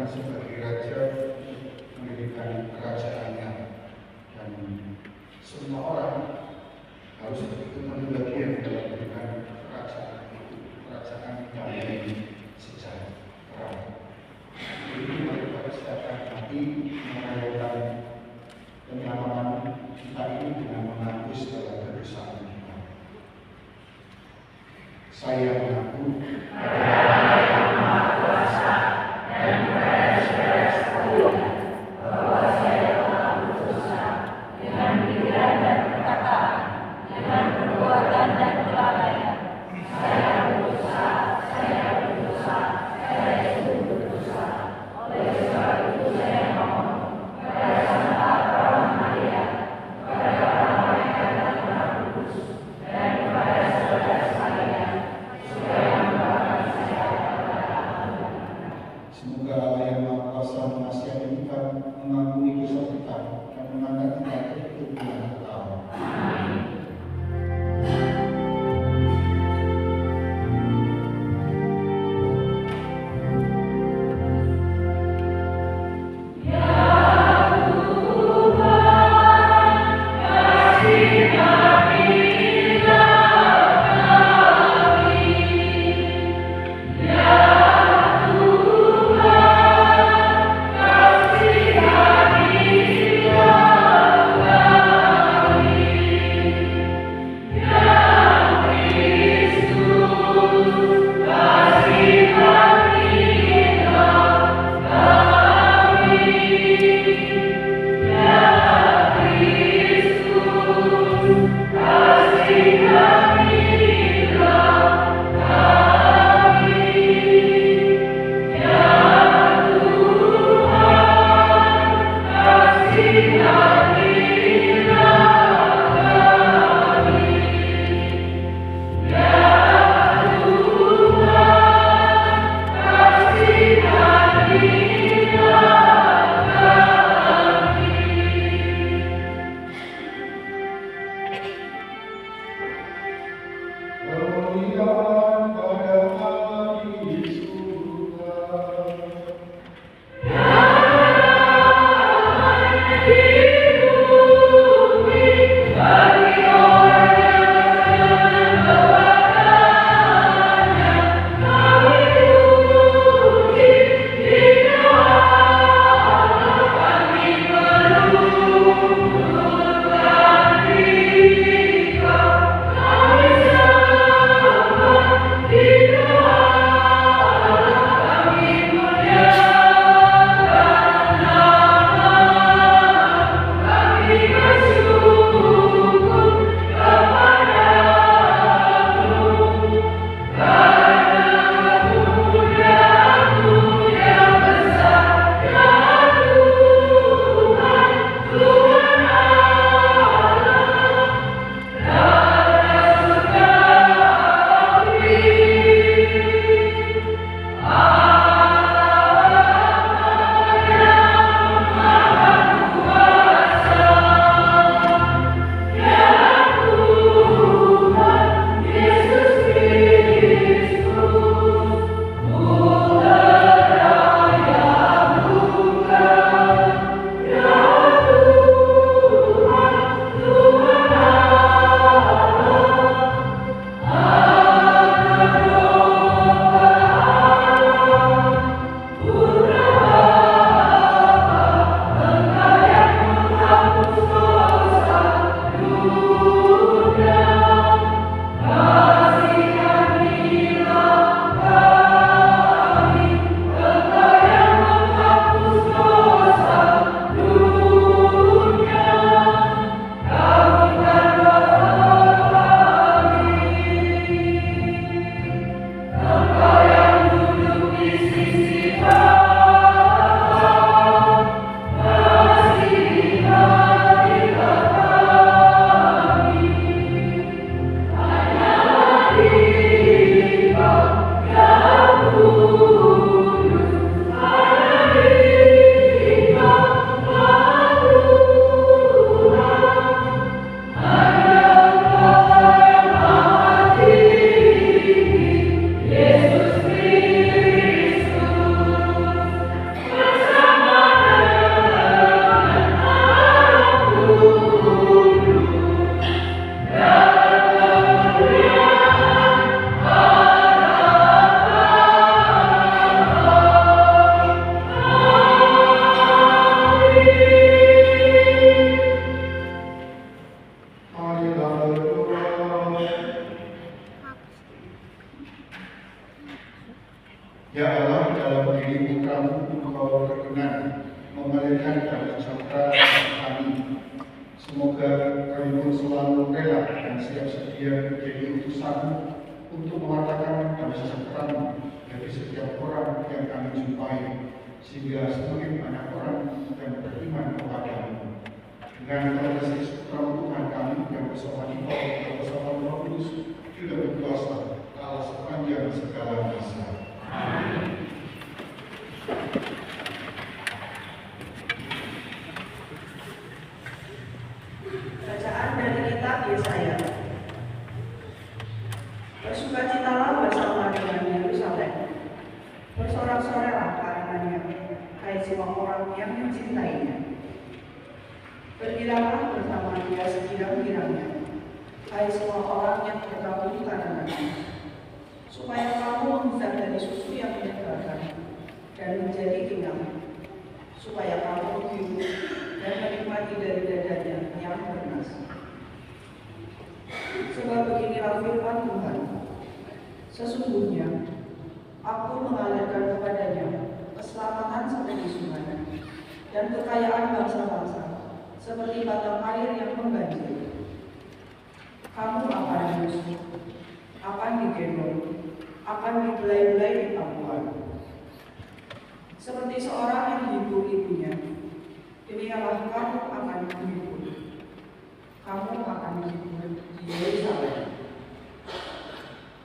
sebagai raja mendirikan kerajaannya, dan semua orang harus ikut bagian dalam mendirikan kerajaan itu, kerajaan damai sejahtera. Jadi mari kita siapkan hati merayakan kenyamanan kita ini dengan mengaku segala kedosaan kita. Saya mengaku Ya Allah, dalam diri Putramu Engkau berkenan memberikan kami cakra kami. Semoga kami pun selalu rela dan siap sedia menjadi utusan-Mu untuk mengatakan damai sejahtera-Mu bagi setiap orang yang kami jumpai, sehingga semakin banyak orang yang beriman kepada-Mu. Dengan kasih Putra Tuhan kami yang bersama di bawah bersama Roh Kudus juga berkuasa Allah sepanjang segala masa. Bacaan dari kitab Yesaya. Bersukacitalah bersama dengan Yerusalem. Bersorak-soraklah karenanya, hai semua orang yang mencintainya. Bergiralah bersama dia segirang-girangnya, hai semua orang yang bergabung karenanya. Supaya kamu memisah dari susu yang menyegarkan dan menjadi kenyang, supaya kamu hidup dan menikmati dari dadanya yang bernas. Sebab beginilah firman Tuhan, sesungguhnya aku mengalirkan kepadanya keselamatan seperti sungai dan kekayaan bangsa-bangsa seperti batang air yang membanjir. Kamu akan diusir, akan digendong, akan dibelai-belai di pangkuan. Seperti seorang yang menghibur ibunya, demikianlah kamu akan menghibur. Kamu akan menghibur di Yerusalem.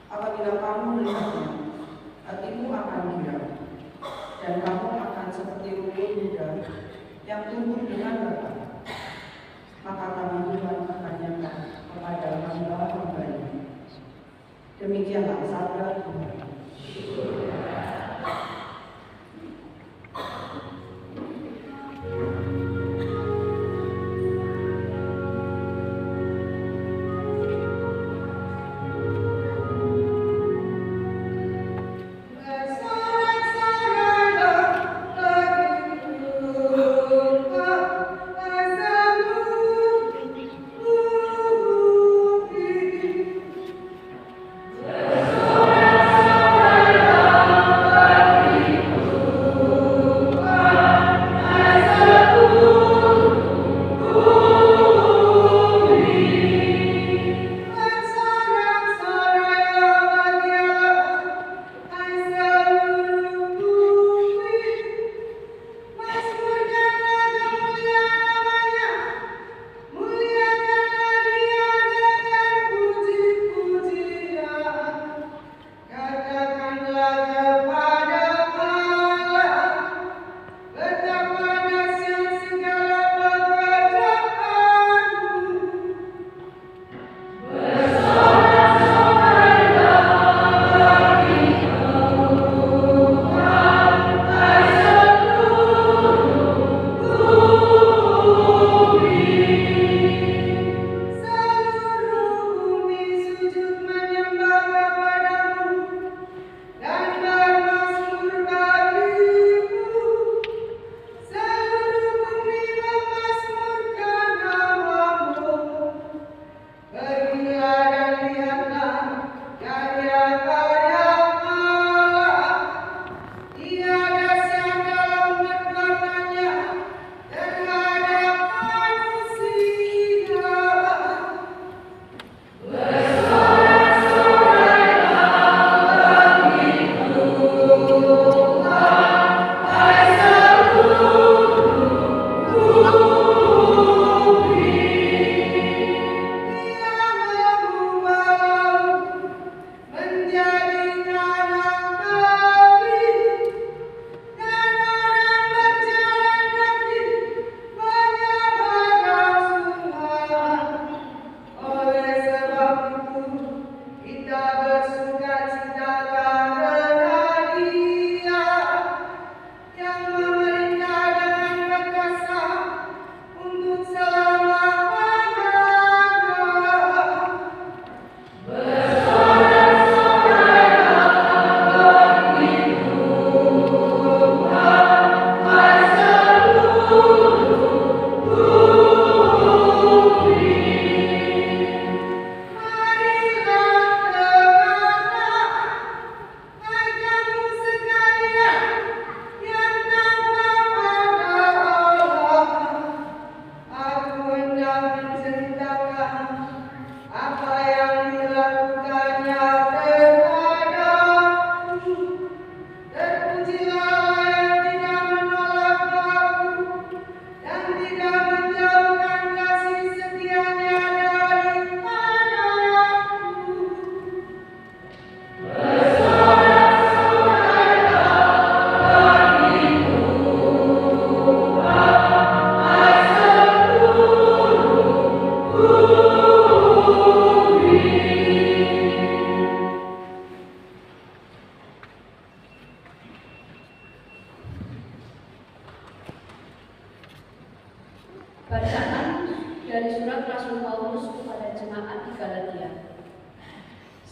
Apabila kamu melihatnya, hatimu akan girang, dan kamu akan seperti rumput muda yang tumbuh dengan lebat. Maka tangan Tuhan akan nyata kepada hamba-hambanya. Demikianlah sabda Tuhan. Sorak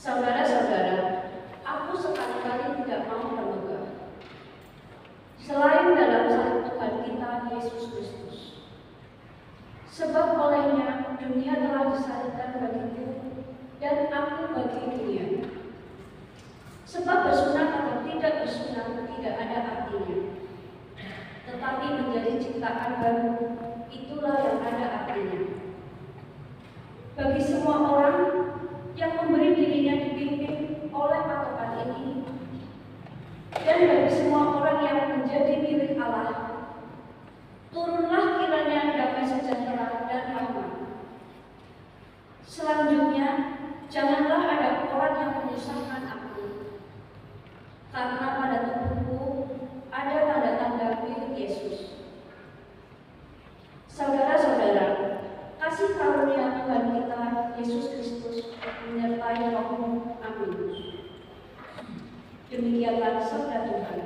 Saudara-saudara, aku sekali-kali tidak mau termegah. Selain dalam salib Tuhan kita Yesus Kristus. Sebab olehnya dunia telah disalibkan bagiku dan aku bagi dunia. Sebab bersunat atau tidak bersunat tidak ada artinya. Tetapi menjadi ciptaan baru, itulah yang ada artinya. Bagi semua orang yang memberi dirinya dipimpin oleh patokan ini, dan bagi semua orang yang menjadi milik Allah, turunlah kiranya damai sejahtera dan rahmat. Selanjutnya, janganlah ada orang yang menyusahkan aku, karena pada tubuhku ada tanda-tanda milik Yesus. Saudara-saudara, kasih karunia Tuhan kita Yesus Kristus menyertai rohmu. Amin. Demikianlah sabda Tuhan.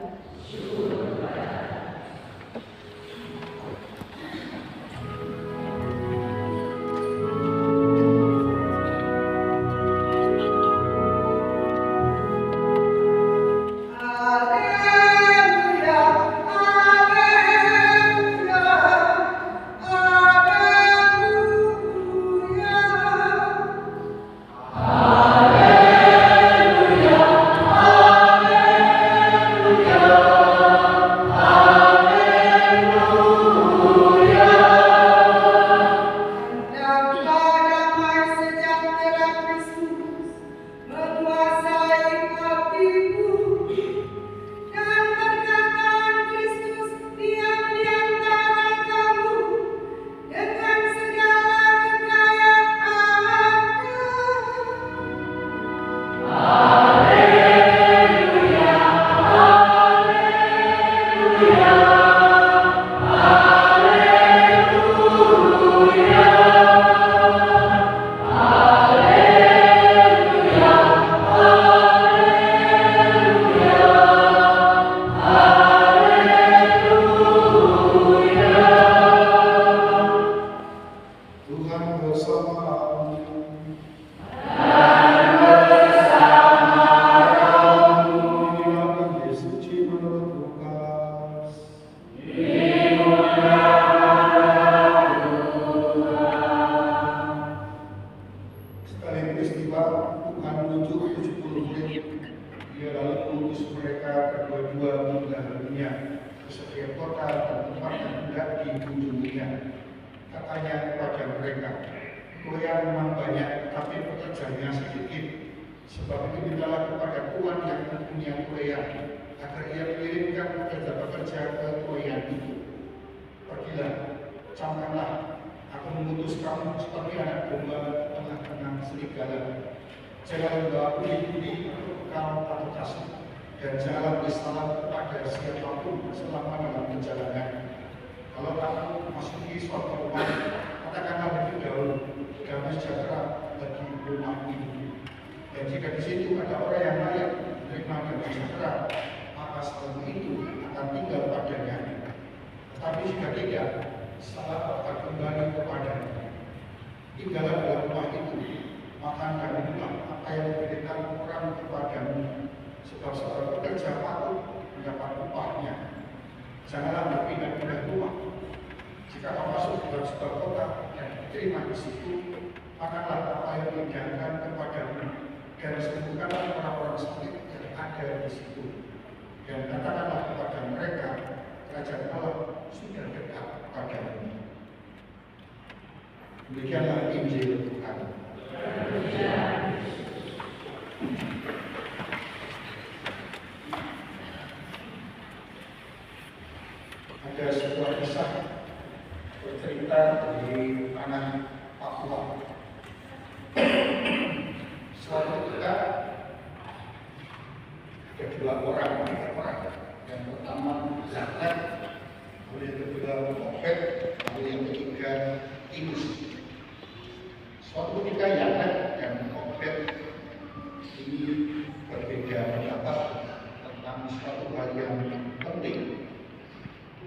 Demikianlah Injil Tuhan. Ada sebuah kisah bercerita dari tanah Papua. Suatu ketika ada dua orang. Yang pertama Zakat, kemudian yang kedua Obed, kemudian yang ketiga Inus. Suatu ketika Zakat dan Obed ini berbeda pendapat tentang suatu hal yang penting.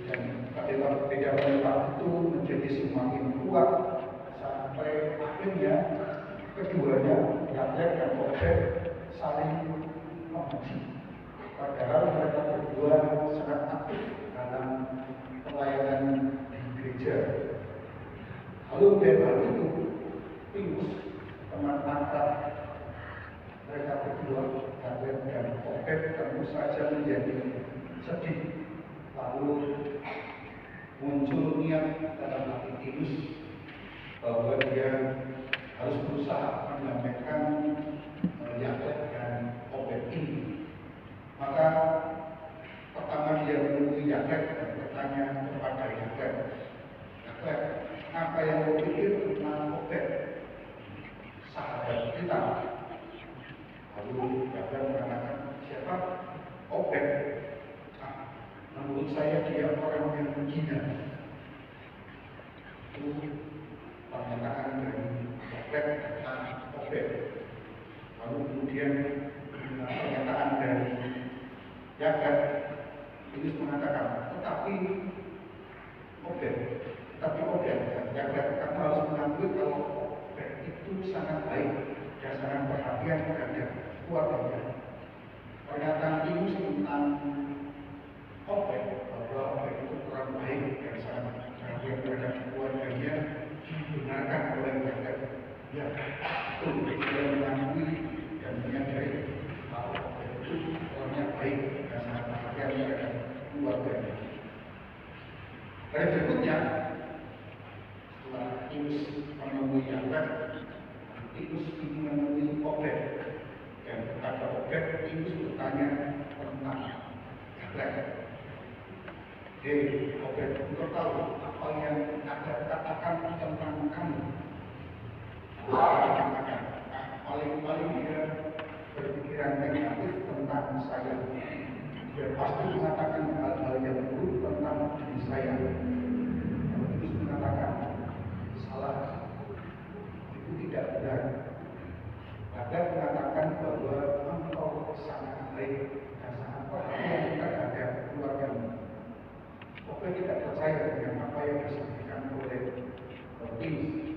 Dan perbedaan pendapat itu menjadi semakin kuat sampai akhirnya keduanya Yakub dan Obed objek saling membenci. Padahal mereka berdua sangat aktif dalam pelayanan di gereja. Lalu dari hal itu, Pinus, teman akrab mereka berdua, Galen dan Obed, tentu saja menjadi sedih. Lalu muncul niat dalam hati Pinus bahwa dia harus berusaha mendamaikan Yaklet dan Obed ini. Maka pertama dia menemui Yaklet dan bertanya kepada Yaklet, Yaklet, apa yang kau pikir tentang Obed, sahabat kita? Lalu Yaklet mengatakan, siapa? Obed. Menurut saya dia orang yang menghina. Itu pernyataan dari Yaklet tentang Obed. Lalu kemudian pernyataan dari Yaklet, Yesus mengatakan, tetapi Obed, Yaklet, kamu harus mengakui kalau Obed itu sangat baik dan sangat perhatian terhadap keluarganya. Pernyataan Yesus tentang Obed, bahwa Obed itu kurang baik dan sangat perhatian terhadap keluarganya, dibenarkan oleh Yaklet. Ya, betul, dia mengakui dan menyadari bahwa Obed itu orangnya baik dan sangat perhatian terhadap keluarganya. Pada berikutnya, setelah Pinus menemui Yaklet, Pinus ingin menemui Obed, dan kepada Obed, Pinus bertanya tentang Yaklet. Hei Obed, engkau tahu apa yang Yaklet katakan tentang kamu? Paling-paling dia berpikiran negatif tentang saya. Dia pasti mengatakan hal-hal yang buruk tentang diri saya. Terus mengatakan salah, itu tidak benar. Yaklet mengatakan bahwa engkau sangat baik dan sangat perhatian terhadap keluargamu. Obed tidak percaya dengan apa yang disampaikan oleh Pinus.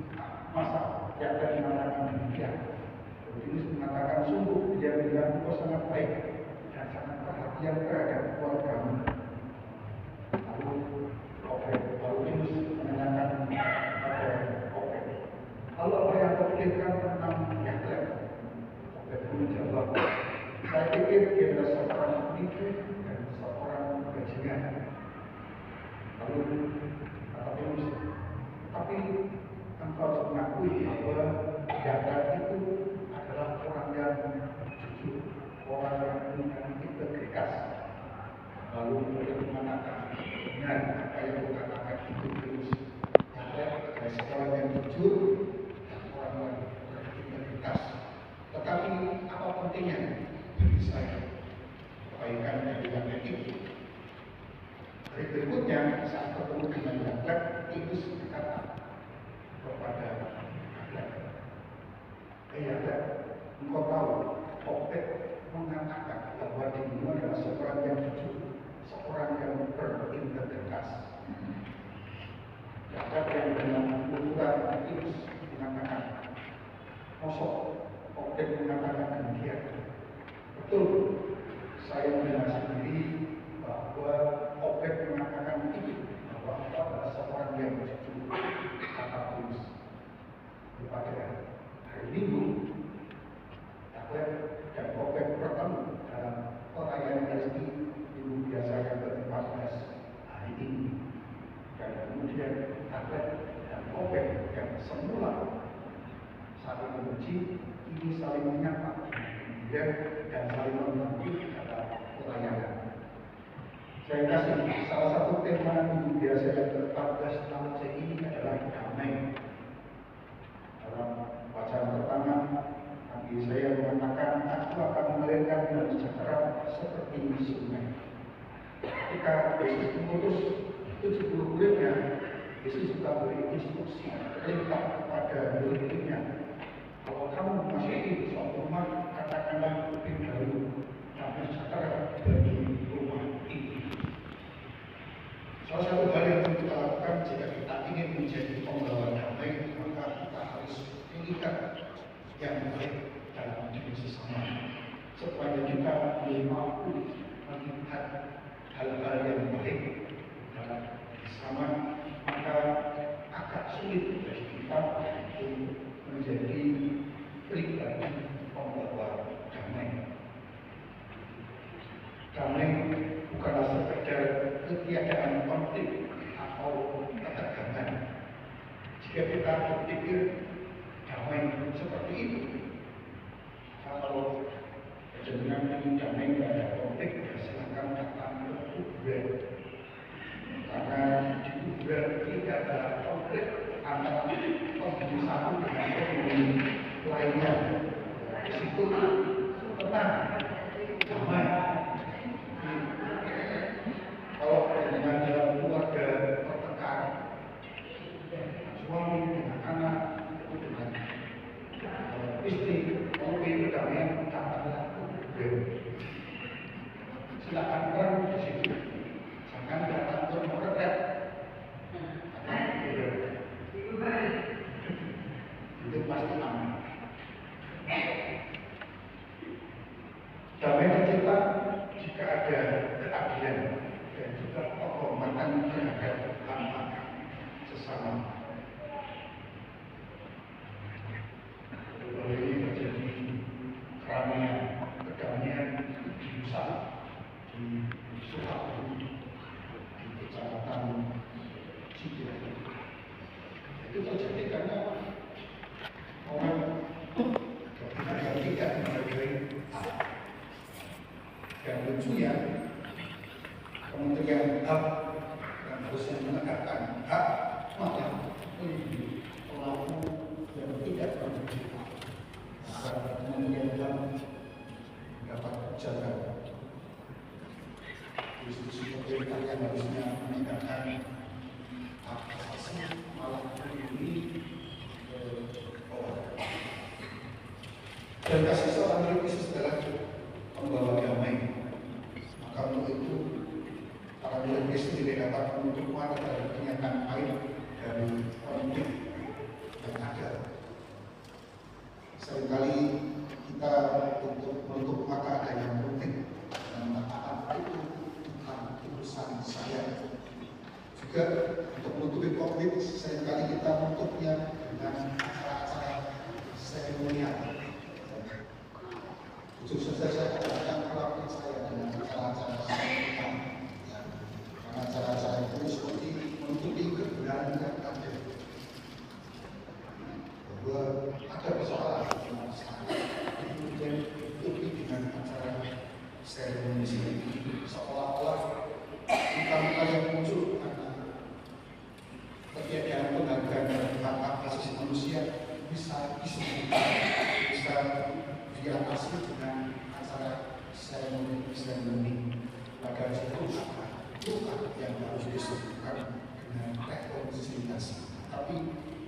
Masa Yaklet mengatakan demikian? Pinus mengatakan sungguh dia bilang engkau sangat baik dan sangat perhatian terhadap keluargamu. Lalu Pinus menanyakan kepada Obed, lalu apa yang kau pikirkan tentang Yaklet? Obed menjawab, saya pikir dia adalah seorang penipu dan seorang bajingan. Lalu kata Pinus, tapi engkau harus mengakui bahwa Yaklet itu adalah orang yang jujur, orang yang memiliki integritas. Lalu dia mengatakan, benar apa yang kau katakan itu Pinus. Yaklet adalah seorang yang jujur dan orang yang berintegritas. Tetapi apa pentingnya bagi saya kebaikan dari Yaklet itu? Hari berikutnya saat bertemu dengan Yaklet, Pinus berkata kepada Yaklet, Yaklet, engkau tahu Obed mengatakan bahwa dirimu adalah seorang yang jujur, seorang yang berintegritas. Yaklet yang dengan ukuran Pinus mengatakan, mosok Obed mengatakan demikian. Betul, saya mendengar sendiri bahwa Obed mengatakan itu, bahwa engkau adalah seorang yang jujur, kata Pinus. Pada hari Minggu, Yaklet dan Obed bertemu dalam perayaan Ekaristi minggu biasa yang ke-14 hari ini. Dan kemudian Yaklet dan Obed yang semula saling membenci, ini saling menyapa, dan saling membantu dalam pelayanan. Saya kasih salah satu tema minggu biasa yang ke-14 tahun ini adalah damai. Dalam bacaan pertama, Nabi saya mengatakan, aku akan mengalirkan damai sejahtera seperti sungai. Ketika Yesus mengutus 70 muridnya, Yesus juga beri instruksi perintah kepada murid-muridnya. Kalau kamu memasuki suatu rumah, katakanlah lebih dahulu damai sejahtera bagi rumah ini. Salah satu hal yang kita lakukan jika kita ingin menjadi pembawa damai, maka kita harus pilihkan yang baik dalam diri sesama. supaya kita mampu melihat hal-hal yang baik dalam bersama, maka agak sulit bagi kita untuk menjadi pribadi pembawa damai. Damai bukanlah sekedar ketiadaan konflik atau ketegangan. Jika kita berpikir damai seperti itu, kalau dengan ingin damai tidak ada konflik, silakan datang ke kuburan. Karena di kuburan tidak ada konflik antara penghuni satu dengan penghuni lainnya. Di situ tenang, damai. Kalau dengan dalam keluarga bertengkar, suami dengan anak, dengan istri, mau berdamai, datanglah ke kuburan. Silakan perang di situ. Jangan datang ke retret. Itu pasti aman. Damai tercipta jika ada keadilan dan juga penghormatan terhadap hak-hak sesama. Kalau ini terjadi keramaian, kedamaian di Nusa, di Sukabumi, di Kecamatan Cibiru. Itu terjadi karena orang yang tidak menghargai hak. Dan lucunya, Kementerian HAM yang harusnya menegakkan hak malah melindungi pelaku yang tidak berhak. Maka Kementerian HAM dapat jaga institusi pemerintah yang harusnya menegakkan hak asasi malah melindungi orang. Dan kasih seorang Yesus adalah pembawa damai. Maka untuk itu para murid Yesus tidak dapat menutup mata dari kenyataan air dari konflik yang ada. Seringkali kita untuk menutup mata adanya konflik dan mengatakan itu bukan urusan saya. Juga untuk menutupi konflik, seringkali kita menutupnya dengan acara-acara seremonial. Khusus saja saya akan melakukan saya dengan acara-acara seremonial. Karena acara-acara itu seperti menutupi kebenaran yang ada. Bahwa ada persoalan di masyarakat, kemudian ditutupi dengan acara seremoni ini, seolah-olah bukan yang muncul karena ketiadaan penghargaan terhadap hak asasi manusia bisa disembuhkan, bisa diatasi dengan acara seremoni. Padahal itu bukan yang harus disembuhkan dengan rekonsiliasi. Tapi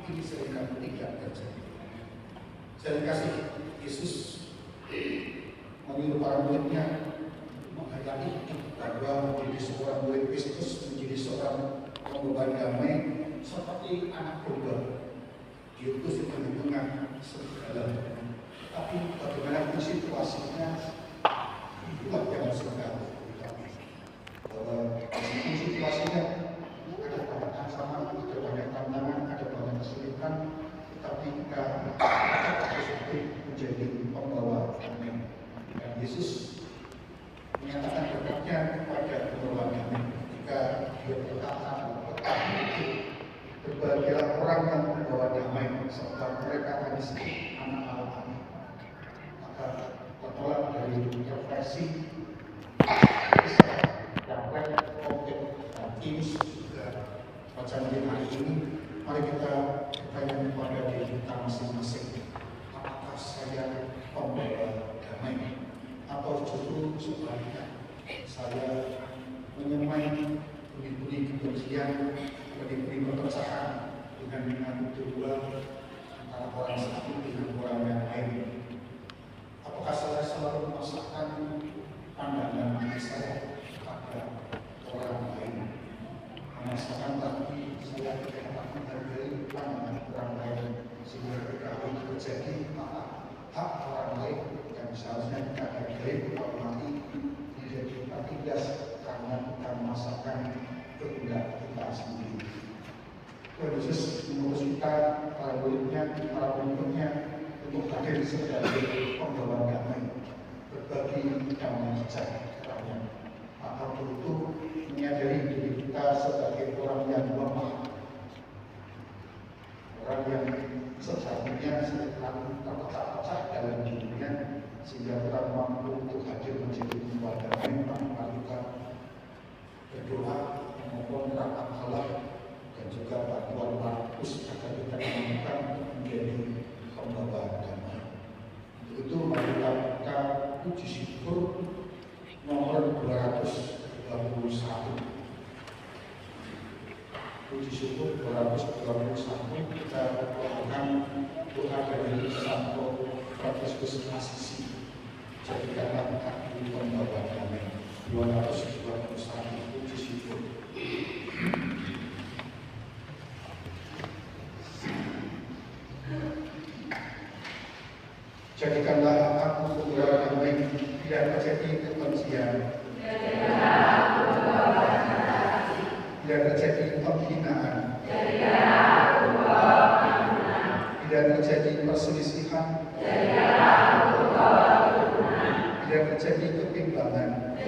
ini seringkali tidak terjadi. Saya kasih Yesus menyuruh para muridnya menghayati bahwa menjadi seorang murid Kristus, menjadi seorang pembawa damai seperti anak domba. Diutus di tengah-tengah segala. Tapi bagaimana situasinya, itulah yang harus kita tahu. Bahwa situasinya ada banyak ancaman, ada banyak tantangan, ada banyak kesulitan, tetapi kita harus menjadi pembawa damai. Dan Yesus menyatakan berkatnya kepada pembawa damai ketika dia berkata, berbahagialah orang yang membawa damai, serta mereka akan disebut anak Allah. Maka tertolak dari refleksi yang konflik dan timus juga macam hari ini. Mari kita bertanya kepada diri kita masing-masing, apakah saya pembawa damai atau justru sebaliknya saya menyemai bunyi-bunyi kebencian, bunyi-bunyi perpecahan dengan mengadu dua antara orang satu dengan orang yang lain. Apakah saya selalu memaksakan pandangan saya kepada orang lain, memaksakan tapi saya tidak dapat menghargai pandangan orang lain, sehingga ketika itu terjadi maka hak orang lain yang seharusnya kita hargai, kita hormati, tidak kita tindas karena kita memasakkan kehendak kita sendiri. Tuhan Yesus mengutus kita, para muridnya, para pengikutnya untuk hadir sebagai pembawa damai, berbagi damai sejahtera. Maka itu menyadari diri kita sebagai orang yang lemah, orang yang sejatinya selalu terpecah-pecah dalam dirinya, sehingga kurang mampu untuk hadir menjadi pembawa damai tanpa kita berdoa, memohon rahmat Allah, dan juga bantuan Markus agar kita menemukan menjadi pembawa damai. Untuk itu mari kita buka puji syukur nomor 221. Puji syukur 221, kita lakukan doa dari Santo Fransiskus Asisi. Jadikanlah aku pembawa damai. 221, puji syukur. Jadikanlah aku pembawa damai, tidak terjadi kebencian, tidak terjadi penghinaan, tidak terjadi perselisihan, tidak terjadi kebimbangan,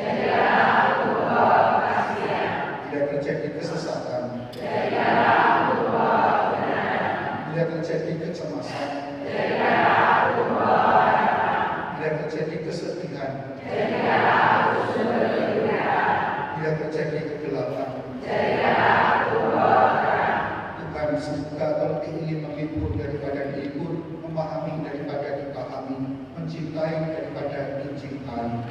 tidak terjadi kesesatan, tidak terjadi kecemasan, tidak terjadi kesedihan, tidak terjadi kegelapan. Tuhan, semoga Engkau ingin menghibur daripada dihibur, memahami daripada dipahami, mencintai daripada dicintai.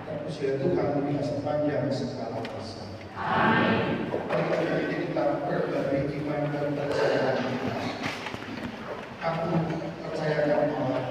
Terpujilah Tuhan dunia sepanjang segala masa. Amin. Mari kita berbagi iman dan percaya kita. Aku percaya dalam Allah,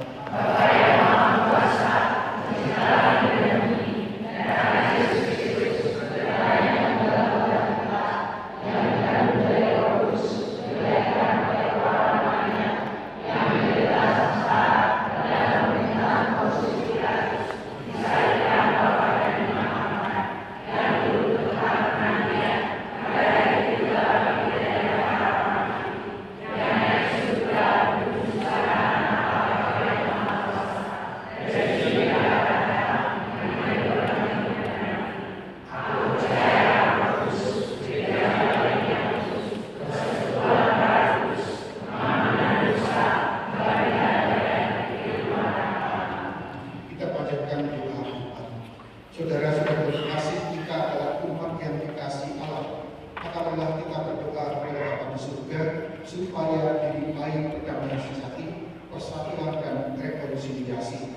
supaya dilimpahi perdamaian sejati, persatuan dan rekonsiliasi.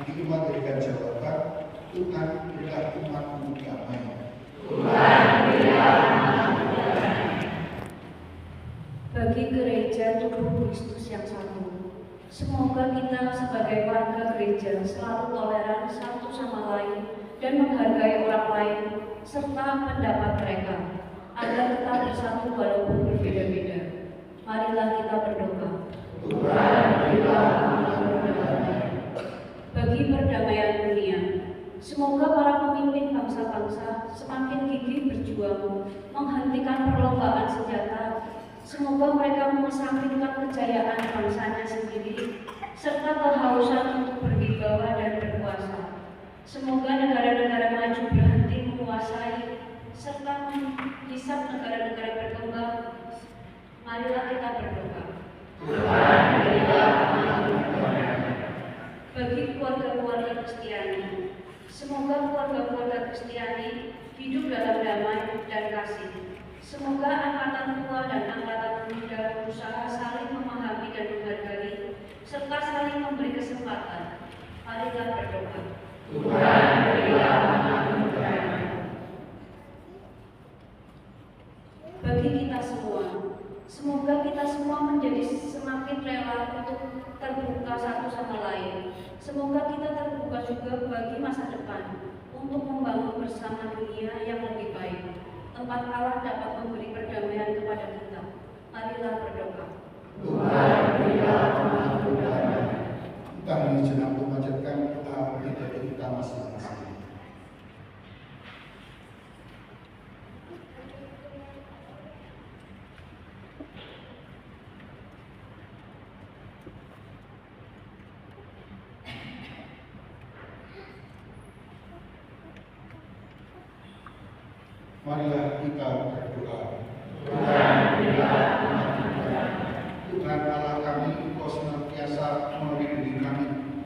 Di umat dari jawaban, Tuhan berilah umat-Mu damai. Bagi gereja tubuh Kristus yang satu, semoga kita sebagai warga gereja selalu toleran satu sama lain dan menghargai orang lain serta pendapat mereka, agar tetap bersatu walaupun berbeda-beda. Marilah kita berdoa. Tuhan, berilah umat-Mu damai. Bagi perdamaian dunia, semoga para pemimpin bangsa-bangsa semakin gigih berjuang menghentikan perlombaan senjata. Semoga mereka mengesampingkan kejayaan bangsanya sendiri serta kehausan untuk berwibawa dan berkuasa. Semoga negara-negara maju berhenti menguasai serta menghisap negara-negara berkembang. Marilah kita berdoa. Tuhan, berilah umat-Mu damai. Bagi keluarga-keluarga Kristiani, semoga keluarga-keluarga Kristiani hidup dalam damai dan kasih. Semoga angkatan tua dan angkatan muda berusaha saling memahami dan menghargai, serta saling memberi kesempatan. Marilah berdoa. Tuhan, berilah umat-Mu damai. Bagi kita semua, semoga kita semua menjadi semakin rela untuk terbuka satu sama lain. Semoga kita terbuka juga bagi masa depan untuk membangun bersama dunia yang lebih baik. tempat Allah dapat memberi perdamaian kepada kita. Marilah berdoa. Tuhan, berilah pengampunan. Kita ini jenak memanjatkan kita menjadi kita masing-masing. Marilah kita berdoa. Tuhan, berilah pengampunan. Tuhan Allah kami, Engkau senantiasa melindungi kami.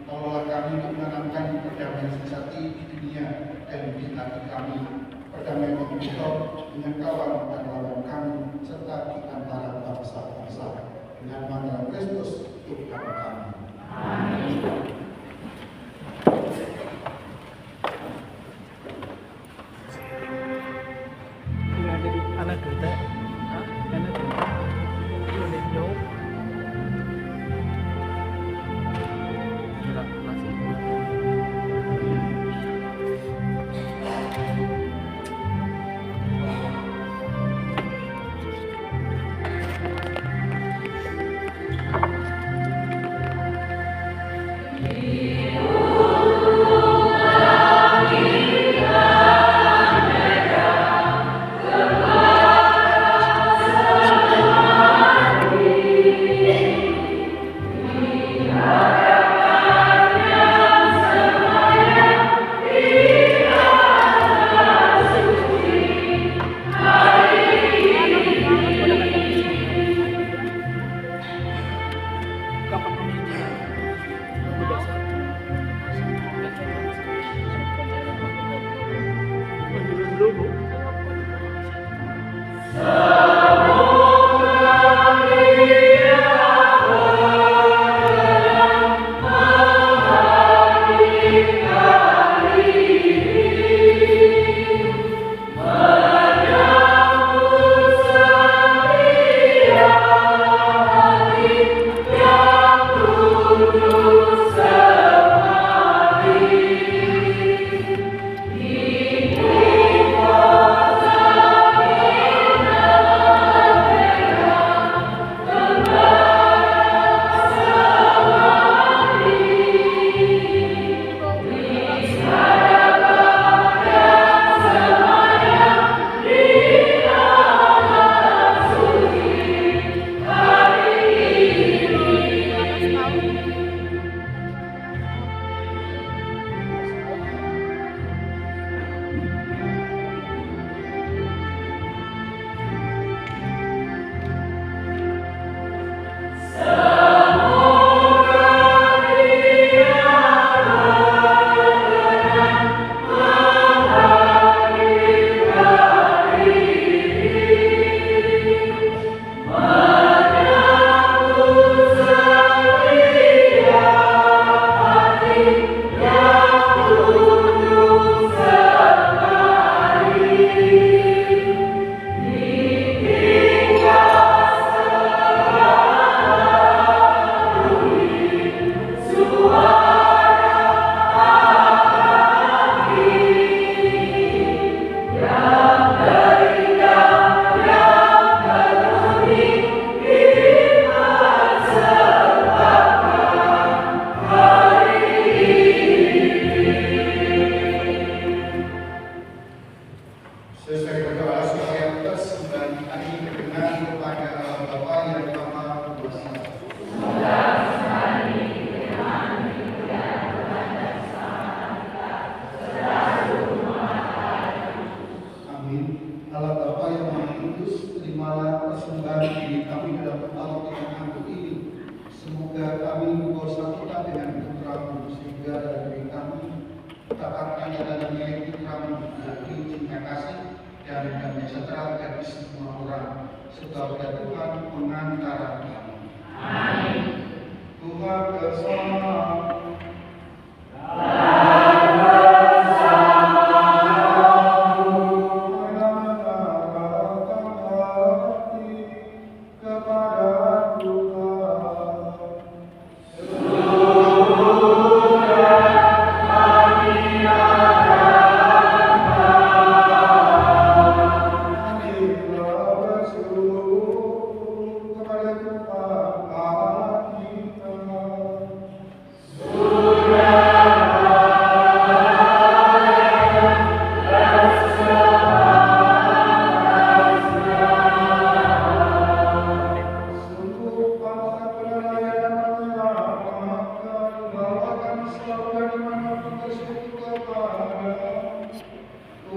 Tolonglah kami untuk menanamkan perdamaian sejati di dunia dan di hati kami. Perdamaian kita dengan kawan dan lawan kami, serta di antara bangsa-bangsa. Dengan nama Kristus, Tuhan kami. Amin. Anak duta, anak duta, ini jauh. Sudah masih.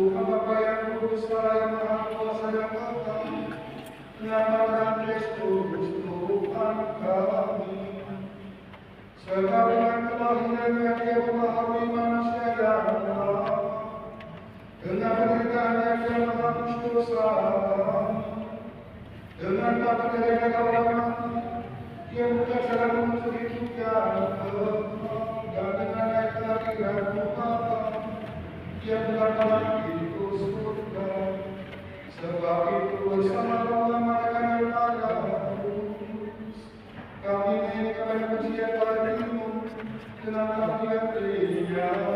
Tuhan Bapa yang kudus, Allah yang Maha Kuasa yang kekal, menyatakan Kristus Tuhan kami. Serta dengan kelahirannya Dia memahami manusia yang lemah, dengan penderitaannya Dia menghapus dosa, dengan bangkit dari orang mati Dia buka jalan menuju hidup yang kekal, dan dengan naik kelahiran Bapa Dia bukan dalam pintu surga. Sebab itu bersama Allah mereka yang kudus, kami menyanyikan pujian bagimu dengan kami yang bernyanyi.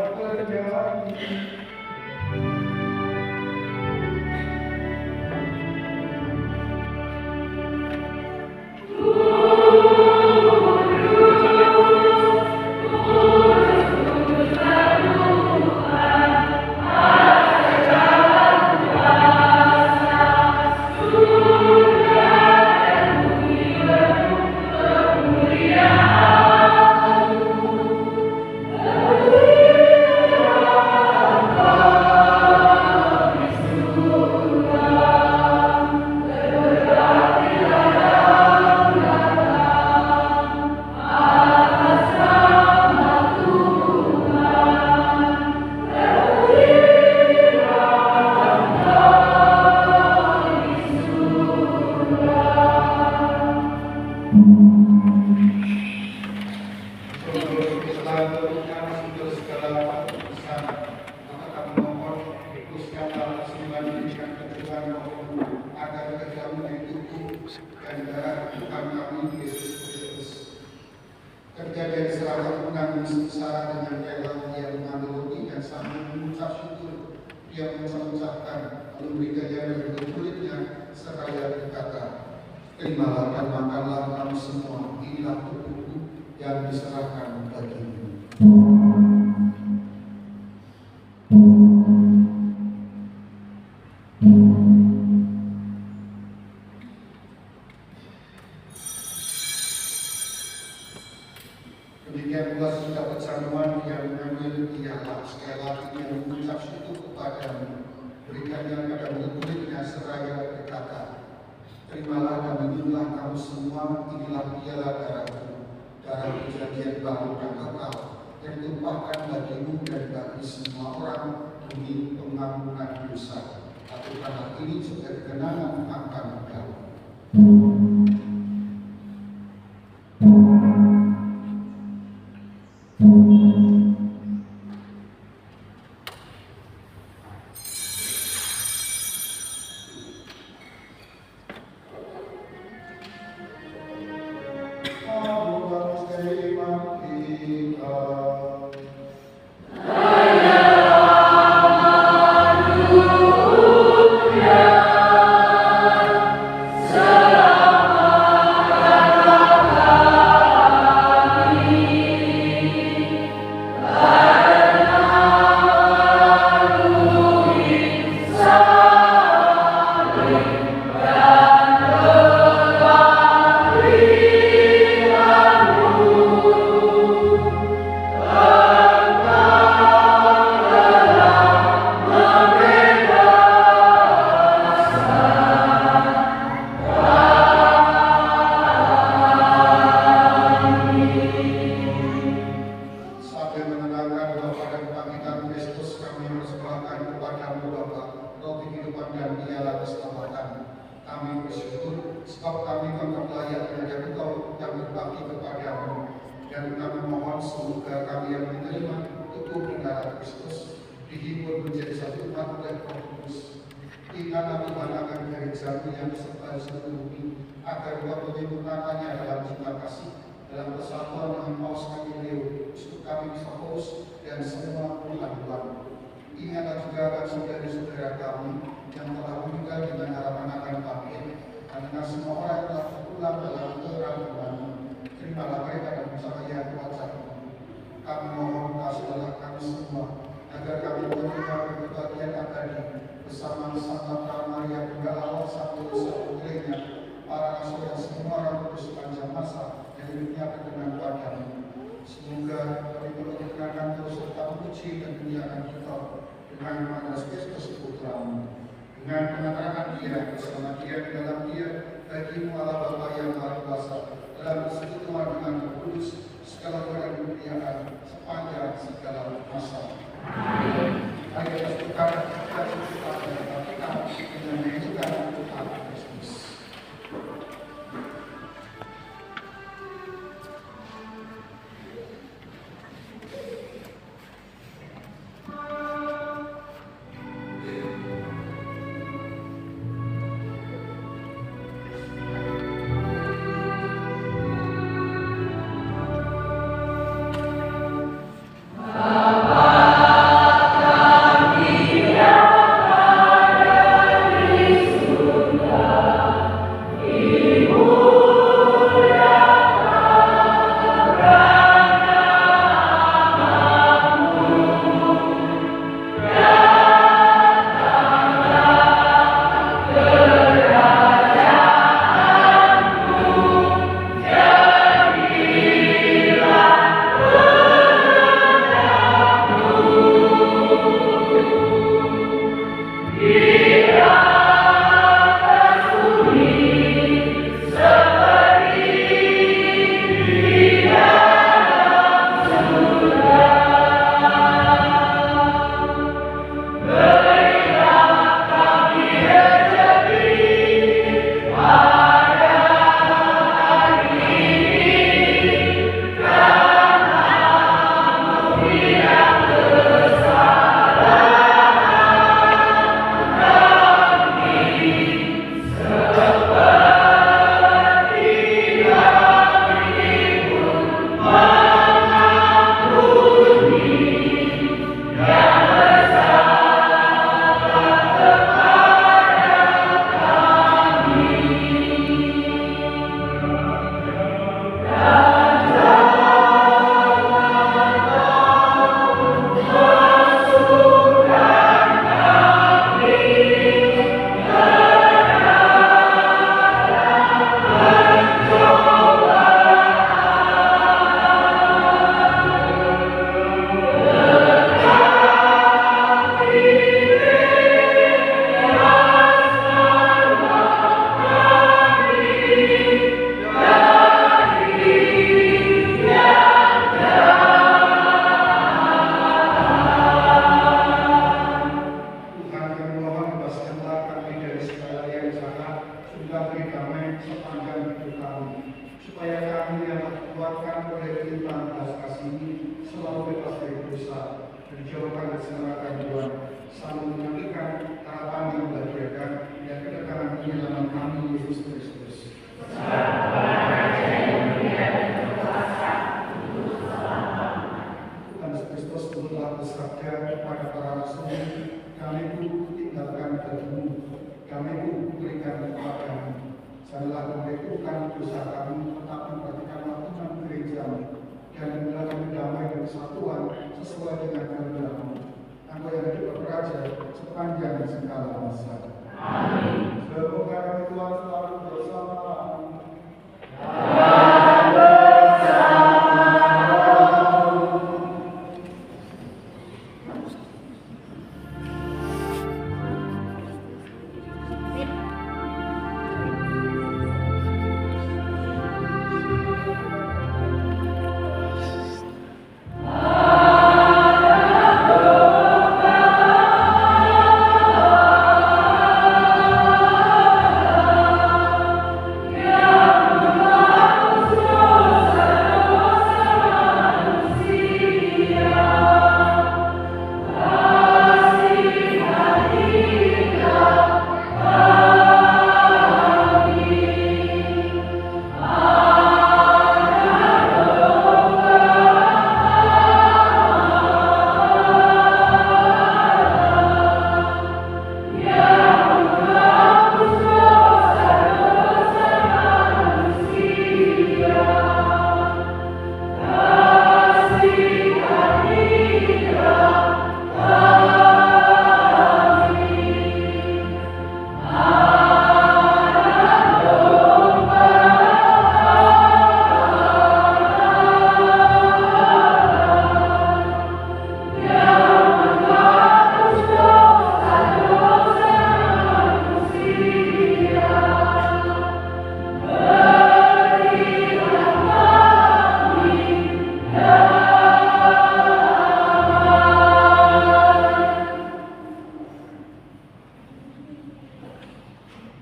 Kejadian selamat menangis bersara dengan rela Dia mengambil roti dan sambil mengucap syukur Dia mengucapkan lalu berikannya dari kulitnya seraya berkata, terimalah dan makanlah kamu semua, inilah tubuhku yang diserahkan bagimu. Demikian pula sudah perjamuan yang mengambil ialah sekali lagi yang mengucap syukur kepadamu, berikannya pada murid-muridnya seraya berkata, terimalah dan minumlah kamu semua, inilah ialah darahku, darah perjanjian baru dan kekal, yang ditumpahkan bagimu dan bagi semua orang demi pengampunan dosa. Lakukanlah ini sebagai kenangan akan kamu. Semoga kami berkenan terus serta memuji dan memuliakan kita Tuhan Yesus Kristus Putramu, dengan pengenalan Dia bersama Dia di dalam Dia, bagimu Allah Bapa yang Maha Kuasa, dalam persekutuan dengan Roh Kudus, segala kemuliaan sepanjang segala masa. Mari kita berdoa kita dengan mengucapkan Tuhan Kristus.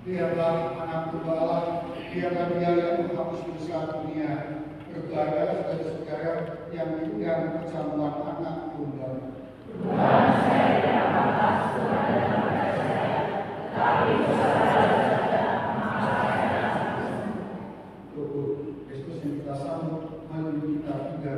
Biarlah anak tunggal Allah, biarlah dia yang menghapus dosa dunia. Berbahagia saudara-saudara yang memegang perjamuan anak tunggal. Tubuh Kristus yang kita sambut, melalui kita juga